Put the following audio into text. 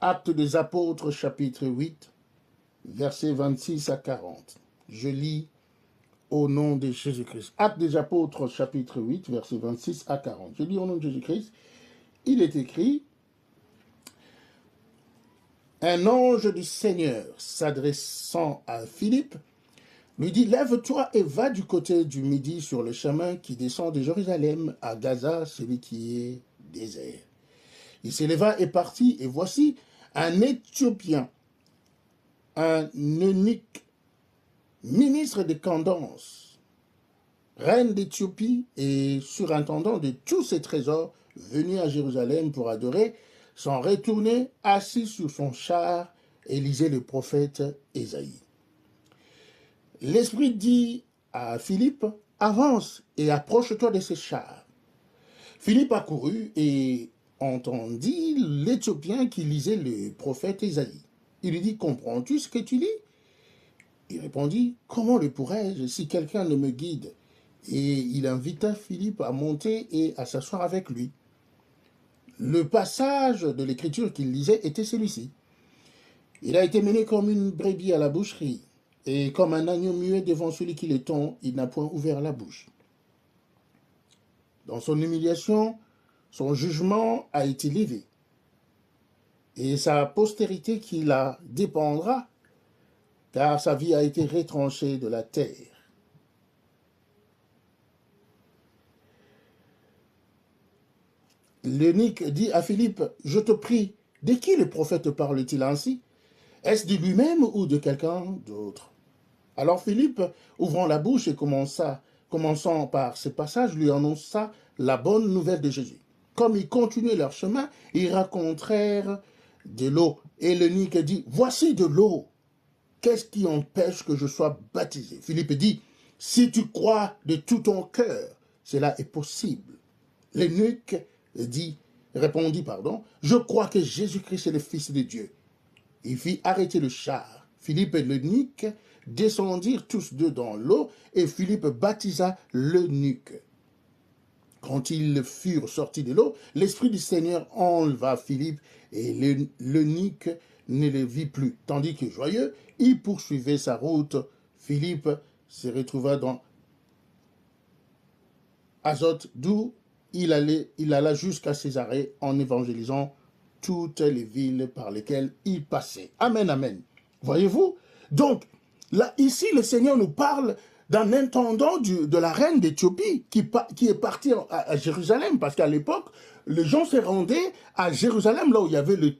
Actes des Apôtres, chapitre 8, versets 26 à 40. Je lis au nom de Jésus-Christ. Actes des Apôtres, chapitre 8, versets 26 à 40. Je lis au nom de Jésus-Christ. Il est écrit: un ange du Seigneur s'adressant à Philippe lui dit: lève-toi et va du côté du midi sur le chemin qui descend de Jérusalem à Gaza, celui qui est désert. Il s'éleva et partit, et voici un Éthiopien, un eunuque, ministre de Candace, reine d'Éthiopie et surintendant de tous ses trésors, venu à Jérusalem pour adorer, s'en retournait assis sur son char et lisait le prophète Ésaïe. L'Esprit dit à Philippe: avance et approche-toi de ces chars. Philippe accourut et entendit l'Éthiopien qui lisait le prophète Ésaïe. Il lui dit: comprends-tu ce que tu lis? Il répondit: comment le pourrais-je si quelqu'un ne me guide? Et il invita Philippe à monter et à s'asseoir avec lui. Le passage de l'écriture qu'il lisait était celui-ci: il a été mené comme une brebis à la boucherie, et comme un agneau muet devant celui qui le tond, il n'a point ouvert la bouche. Dans son humiliation, son jugement a été levé, et sa postérité qui la dépendra, car sa vie a été retranchée de la terre. L'eunuque dit à Philippe: je te prie, de qui le prophète parle-t-il ainsi? Est-ce de lui-même ou de quelqu'un d'autre? Alors Philippe, ouvrant la bouche et commençant par ce passage, lui annonça la bonne nouvelle de Jésus. Comme ils continuaient leur chemin, ils rencontrèrent de l'eau. Et l'eunuque dit: voici de l'eau. Qu'est-ce qui empêche que je sois baptisé? Philippe dit: si tu crois de tout ton cœur, cela est possible. L'eunuque répondit, je crois que Jésus-Christ est le Fils de Dieu. Il fit arrêter le char. Philippe et l'eunuque descendirent tous deux dans l'eau, et Philippe baptisa l'eunuque. Quand ils furent sortis de l'eau, l'Esprit du Seigneur enleva Philippe, et l'eunuque ne le vit plus. Tandis que joyeux, il poursuivait sa route. Philippe se retrouva dans Azote, d'où il alla jusqu'à Césarée en évangélisant toutes les villes par lesquelles il passait. Amen, amen. Voyez-vous? Donc, là, ici, le Seigneur nous parle d'un intendant de la reine d'Éthiopie qui est parti à Jérusalem, parce qu'à l'époque, les gens se rendaient à Jérusalem, là où il y avait le